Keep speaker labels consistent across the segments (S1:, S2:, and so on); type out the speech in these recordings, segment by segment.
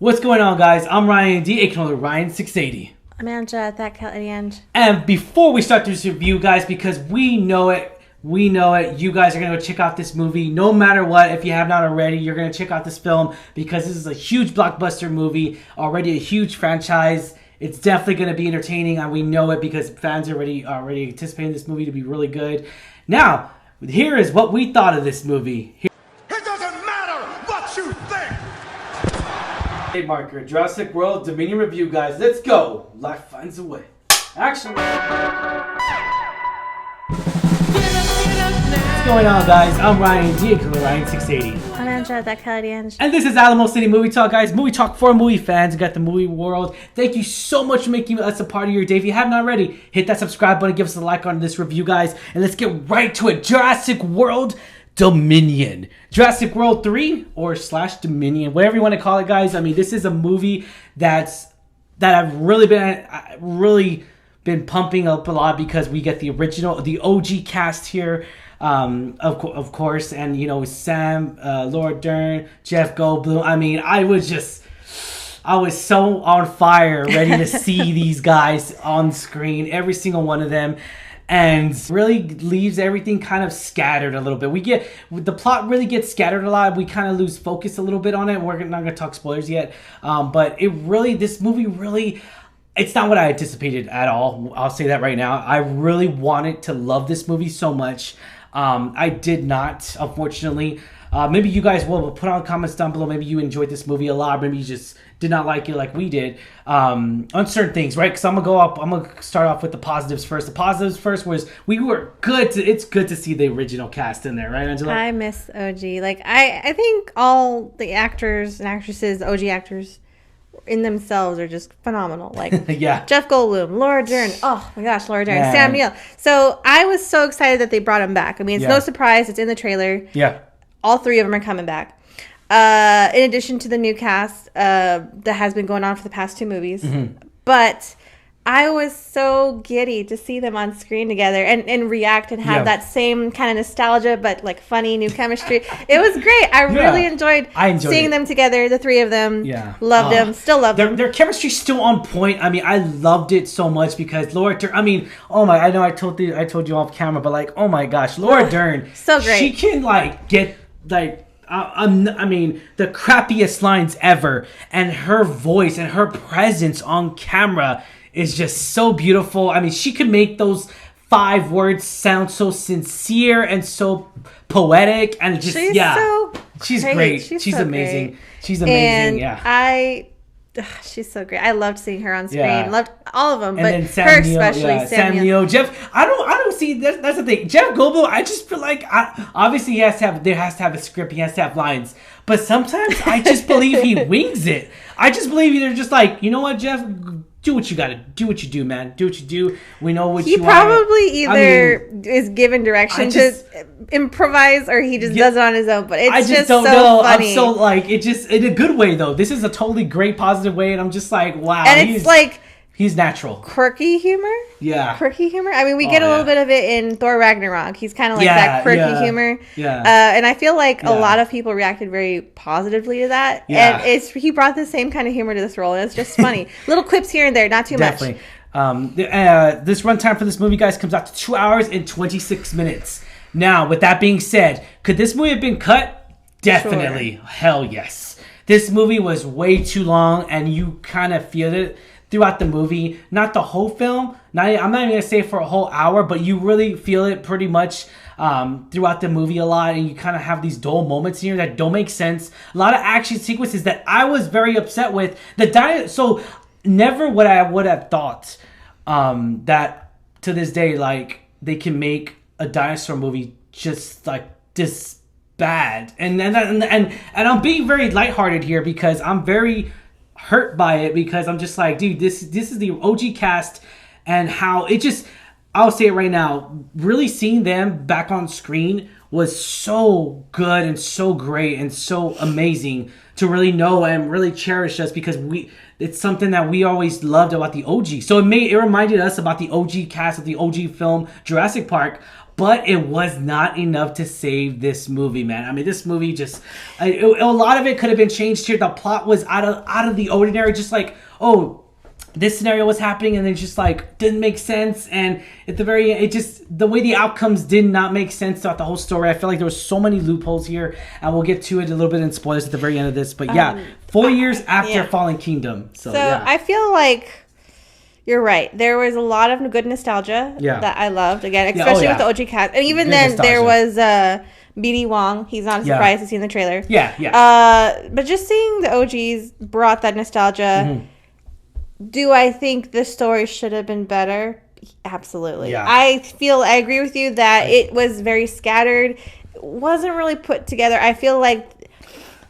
S1: What's going on, guys? I'm Ryan D, aka Ryan680.
S2: I'm Anja, that Kelly Ange.
S1: And before we start this review, guys, because we know it, you guys are going to go check out this movie. No matter what, if you have not already, you're going to check out this film because this is a huge blockbuster movie, already a huge franchise. It's definitely going to be entertaining, and we know it because fans are already anticipating this movie to be really good. Now, here is what we thought of this movie.
S3: It doesn't matter what you think!
S1: Hey, marker, Jurassic World Dominion review, guys. Let's go. Life finds a way. Action. What's going on, guys? I'm Ryan D, Ryan680.
S2: I'm Anja, that Kelly Ange.
S1: And this is Alamo City Movie Talk, guys. Movie talk for movie fans. We got the movie world. Thank you so much for making us a part of your day. If you haven't already, hit that subscribe button, give us a like on this review, guys. And let's get right to it. Jurassic World Dominion. Jurassic World 3 or / Dominion, whatever you want to call it, guys. I mean, this is a movie that I've really been pumping up a lot because we get the OG cast here, of course, and you know, Sam, Laura Dern, Jeff Goldblum. I mean, I was so on fire, ready to see these guys on screen, every single one of them. And really leaves everything kind of scattered a little bit. The plot really gets scattered a lot. We kind of lose focus a little bit on it. We're not going to talk spoilers yet. But this movie really, it's not what I anticipated at all. I'll say that right now. I really wanted to love this movie so much. I did not, unfortunately. Maybe you guys will put on comments down below. Maybe you enjoyed this movie a lot. Maybe you just did not like it like we did. On certain things, right? Because I'm gonna start off with the positives first. The positives first was we were good. It's good to see the original cast in there, right, Angela?
S2: I miss OG. Like I think all the actors and actresses, OG actors, in themselves are just phenomenal. Like
S1: yeah.
S2: Jeff Goldblum, Laura Dern. Oh my gosh, Laura Dern,
S1: Man.
S2: Sam Neill. So I was so excited that they brought him back. I mean, it's no surprise. It's in the trailer.
S1: Yeah.
S2: All three of them are coming back. In addition to the new cast that has been going on for the past two movies. Mm-hmm. But I was so giddy to see them on screen together and react and have that same kind of nostalgia, but like funny new chemistry. It was great. I really enjoyed seeing them together, the three of them. Yeah. Loved them. Still love them.
S1: Their chemistry's still on point. I mean, I loved it so much because Laura Dern, I mean, I know I told you off camera, but like, oh my gosh, Laura Dern.
S2: So great.
S1: She can get I mean, the crappiest lines ever, and her voice and her presence on camera is just so beautiful. I mean, she could make those 5 words sound so sincere and so poetic, and just she's great. She's so amazing. Great. She's amazing.
S2: And she's so great. I loved seeing her on screen.
S1: Yeah.
S2: Loved all of them,
S1: and
S2: but
S1: then Sam
S2: her
S1: Neill,
S2: especially.
S1: Sam Neill, Jeff. I don't see. That's the thing. Jeff Goldblum. I just feel like obviously there has to have a script. He has to have lines. But sometimes I just believe he wings it. I just believe they're just like, you know what, Jeff. Do what you gotta do. What you do, man. Do what you do. We know what you want.
S2: He probably either is given direction to improvise or he just does it on his own. But it's just don't know. Funny.
S1: I'm so like it just in a good way though. This is a totally great positive way, and I'm just like, wow.
S2: And it's like
S1: he's natural.
S2: Quirky humor.
S1: Yeah.
S2: Quirky humor. I mean, we get a little bit of it in Thor Ragnarok. He's kind of like that quirky humor.
S1: Yeah.
S2: And I feel like a lot of people reacted very positively to that. Yeah. And he brought the same kind of humor to this role, and it's just funny. Little quips here and there, not too much.
S1: This runtime for this movie, guys, comes out to 2 hours and 26 minutes. Now, with that being said, could this movie have been cut? Definitely. Sure. Hell yes. This movie was way too long, and you kind of feel it throughout the movie. Not the whole film. I'm not even going to say for a whole hour, but you really feel it pretty much throughout the movie a lot, and you kind of have these dull moments here that don't make sense. A lot of action sequences that I was very upset with. So never would I would have thought that to this day, like, they can make a dinosaur movie just like this bad. And I'm being very lighthearted here because I'm very hurt by it, because I'm just like, dude, this is the OG cast, and how it just, I'll say it right now, really seeing them back on screen was so good and so great and so amazing to really know and really cherish us, because it's something that we always loved about the OG. So it reminded us about the OG cast of the OG film Jurassic Park, but it was not enough to save this movie, man. I mean, this movie just a lot of it could have been changed here. The plot was out of the ordinary, just like, oh, this scenario was happening, and then just like didn't make sense. And at the very end, it just, the way the outcomes did not make sense throughout the whole story. I feel like there was so many loopholes here, and we'll get to it a little bit in spoilers at the very end of this. But yeah, 4 years after Fallen Kingdom. So yeah.
S2: I feel like you're right. There was a lot of good nostalgia that I loved. Again, especially with the OG cast. And even good then, nostalgia. There was B.D. Wong. He's not a surprise to see in the trailer.
S1: Yeah.
S2: But just seeing the OGs brought that nostalgia. Mm-hmm. Do I think the story should have been better? Absolutely. Yeah. I agree with you that it was very scattered. It wasn't really put together. I feel like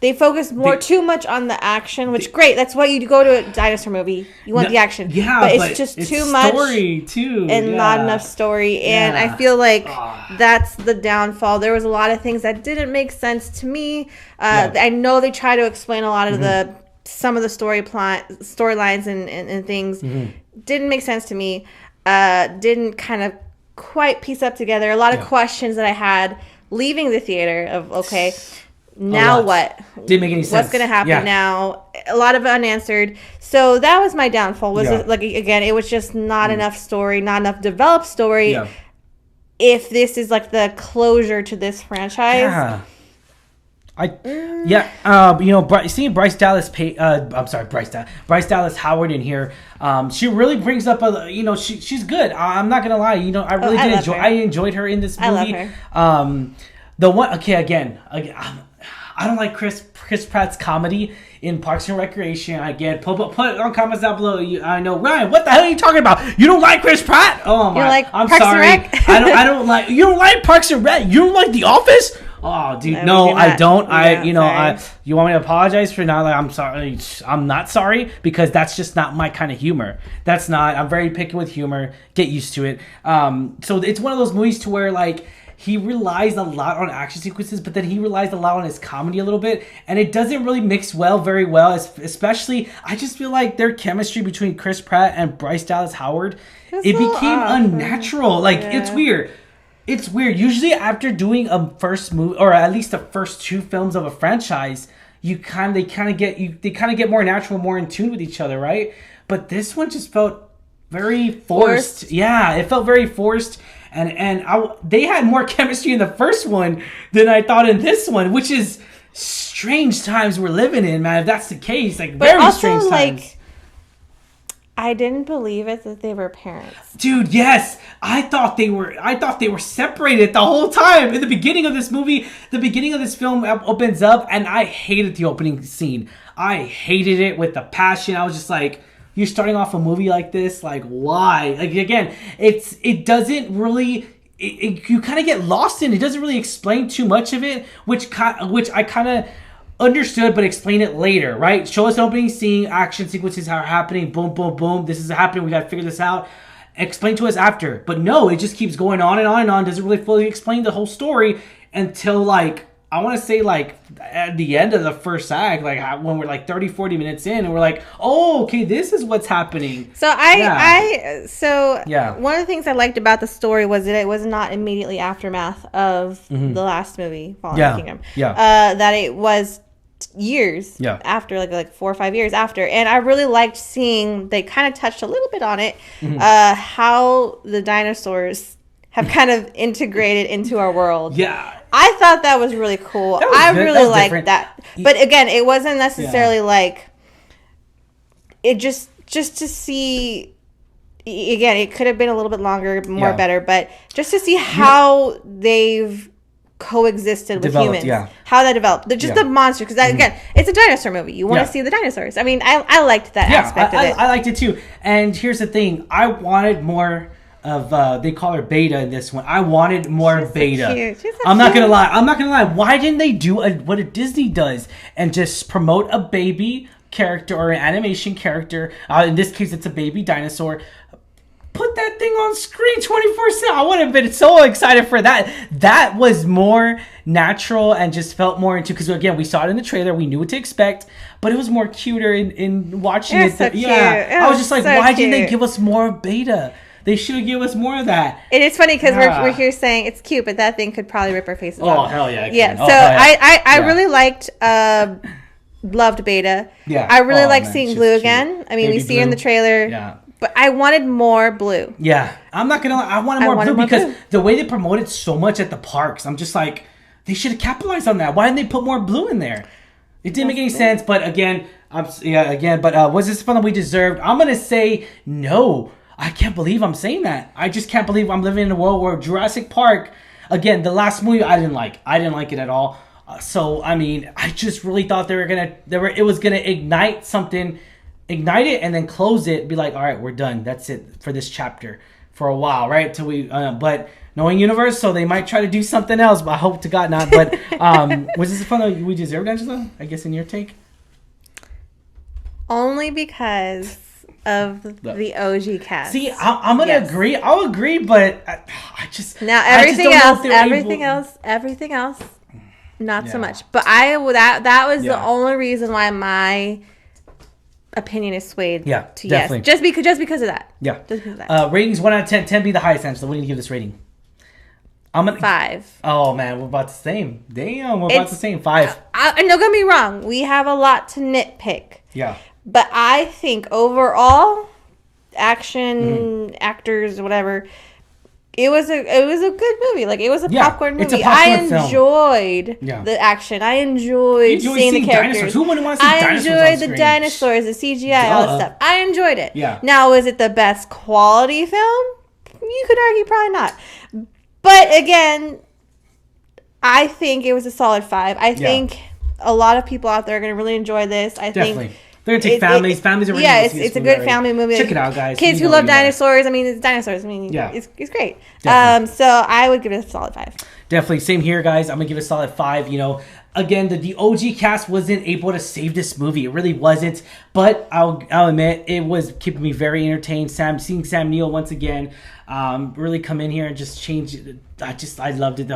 S2: they focused too much on the action, which great. That's why you go to a dinosaur movie. You want the action.
S1: Yeah,
S2: but it's just too much
S1: story too,
S2: and not enough story. And I feel like that's the downfall. There was a lot of things that didn't make sense to me. I know they try to explain a lot of some of the storylines and things didn't make sense to me. Didn't kind of quite piece up together. A lot of questions that I had leaving the theater of, okay, now what?
S1: Didn't make any sense.
S2: What's going to happen now? A lot of unanswered. So that was my downfall. It was just not enough story, not enough developed story. Yeah. If this is like the closure to this franchise.
S1: Seeing Bryce Dallas Howard in here, she really brings up she's good. I'm not gonna lie, I really did enjoy. I enjoyed her in this movie.
S2: I love
S1: her. I don't like Chris Pratt's comedy in Parks and Recreation. Again, put on comments down below. I know, Ryan, what the hell are you talking about? You don't like Chris Pratt? Oh my! I'm
S2: Parks
S1: sorry.
S2: And Rec?
S1: I don't like. You don't like Parks and Rec? You don't like The Office? Oh, dude, no, I don't. You want me to apologize for not? Like, I'm sorry. I'm not sorry because that's just not my kind of humor. That's not. I'm very picky with humor. Get used to it. So it's one of those movies to where like he relies a lot on action sequences, but then he relies a lot on his comedy a little bit, and it doesn't really mix very well. Especially, I just feel like their chemistry between Chris Pratt and Bryce Dallas Howard, it became unnatural. Like it's weird. It's weird. Usually after doing a first movie, or at least the first two films of a franchise, they kind of get more natural, more in tune with each other, right? But this one just felt very forced. Yeah, it felt very forced, and they had more chemistry in the first one than I thought in this one, which is strange times we're living in, man. If that's the case, very strange times.
S2: I didn't believe it that they were parents.
S1: Dude, yes. I thought they were separated the whole time. In the beginning of this movie, the beginning of this film opens up, and I hated the opening scene. I hated it with a passion. I was just like, you're starting off a movie like this? Like, why? Like, again, it doesn't really... you kind of get lost in it. It doesn't really explain too much of it, which I kind of... understood, but explain it later, right? Show us the opening scene, action sequences are happening, boom, boom, boom. This is happening. We got to figure this out. Explain to us after. But no, it just keeps going on and on and on. Doesn't really fully explain the whole story until I want to say at the end of the first act, when we're 30, 40 minutes in, and we're like, oh, okay, this is what's happening.
S2: So one of the things I liked about the story was that it was not immediately aftermath of the last movie, Fallen Kingdom. Yeah. That it was years after, like 4 or 5 years after, and I really liked seeing, they kind of touched a little bit on it, how the dinosaurs have kind of integrated into our world. Yeah, I thought that was really cool. I really liked that, but again, it wasn't necessarily it just to see. Again, it could have been a little bit longer, better, but just to see how they've coexisted with humans, how that developed, the monster, because again, it's a dinosaur movie. You want to see the dinosaurs. I mean, I liked that aspect of it.
S1: I liked it too. And here's the thing: I wanted more of. They call her Beta in this one. I wanted more Beta.
S2: So cute. She's so
S1: I'm not gonna lie. Why didn't they do what a Disney does and just promote a baby character or an animation character? In this case, it's a baby dinosaur. Put that thing on screen 24/7. I would have been so excited for that. That was more natural and just felt more into, because again, we saw it in the trailer, we knew what to expect, but it was more cuter in watching it.
S2: So cute.
S1: I was just like, why didn't they give us more Beta? They should have given us more of that.
S2: It is funny because we're here saying it's cute, but that thing could probably rip our faces off.
S1: Oh, hell yeah.
S2: Yeah, so
S1: yeah.
S2: I really liked, loved Beta.
S1: Yeah.
S2: I really like seeing Blue again. I mean,
S1: Baby
S2: we see her in the trailer.
S1: Yeah.
S2: But I wanted more Blue.
S1: Yeah. I'm not going to lie. I wanted more Blue because the way they promoted so much at the parks, I'm just like, they should have capitalized on that. Why didn't they put more Blue in there? It didn't make any sense. But again, was this fun that we deserved? I'm going to say no. I can't believe I'm saying that. I just can't believe I'm living in a world where Jurassic Park, again, the last movie I didn't like. I didn't like it at all. So, I mean, I just really thought it was going to ignite something, ignite it and then close it, be like, all right, we're done. That's it for this chapter for a while, right? Till we, but knowing universe, so they might try to do something else, but I hope to God not. But was this fun that we deserved, Angela? I guess in your take?
S2: Only because of the OG cast.
S1: See, I'm gonna agree. I'll agree, but I just
S2: now everything else, not so much. But that was the only reason why my opinion is swayed to
S1: definitely.
S2: yes, just because of that.
S1: Yeah,
S2: just because of that.
S1: Ratings 1 out of 10. 10 be the highest, Angela. What do you give this rating? I'm gonna
S2: 5.
S1: Oh man, we're about the same. Damn, we're about the same. 5.
S2: And don't get me wrong, we have a lot to nitpick.
S1: Yeah.
S2: But I think overall, action, actors, whatever, it was a good movie. Like, it was a popcorn movie.
S1: It's a popcorn film.
S2: I enjoyed the action. I enjoyed seeing the characters.
S1: Dinosaurs. Who wouldn't want to see dinosaurs on
S2: enjoyed
S1: screen?
S2: The dinosaurs, the CGI, all that stuff. I enjoyed it.
S1: Yeah.
S2: Now, is it the best quality film? You could argue probably not. But again, I think it was a solid 5. I think a lot of people out there are going to really enjoy this.
S1: Definitely. They're going to take families. Families are really
S2: going to see this. It's a good family movie.
S1: Check it out, guys.
S2: Kids who love dinosaurs. I mean, it's dinosaurs. I mean, it's great. So I would give it a solid 5.
S1: Definitely. Same here, guys. I'm going to give it a solid 5. You know, again, the OG cast wasn't able to save this movie. It really wasn't. But I'll admit, it was keeping me very entertained. Seeing Sam Neill once again really come in here and just change it. I loved it.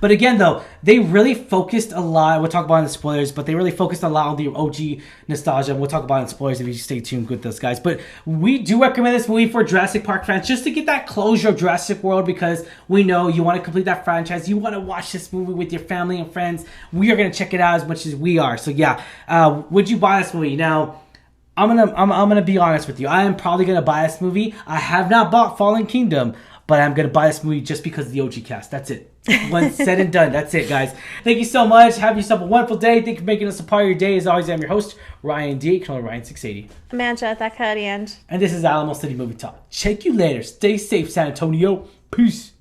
S1: But again, though, they really focused a lot. We'll talk about it in the spoilers, but they really focused a lot on the OG nostalgia. We'll talk about it in spoilers if you stay tuned with us, guys. But we do recommend this movie for Jurassic Park fans just to get that closure of Jurassic World, because we know you want to complete that franchise. You want to watch this movie with your family and friends. We are going to check it out as much as we are. So yeah, would you buy this movie? Now, I'm gonna be honest with you. I am probably gonna buy this movie. I have not bought Fallen Kingdom, but I'm gonna buy this movie just because of the OG cast. That's it. Once said and done. That's it, guys. Thank you so much. Have yourself a wonderful day. Thank you for making us a part of your day. As always, I'm your host, Ryan D. Call Ryan 680.
S2: Mancha, that cut end.
S1: And this is Alamo City Movie Talk. Check you later. Stay safe, San Antonio. Peace.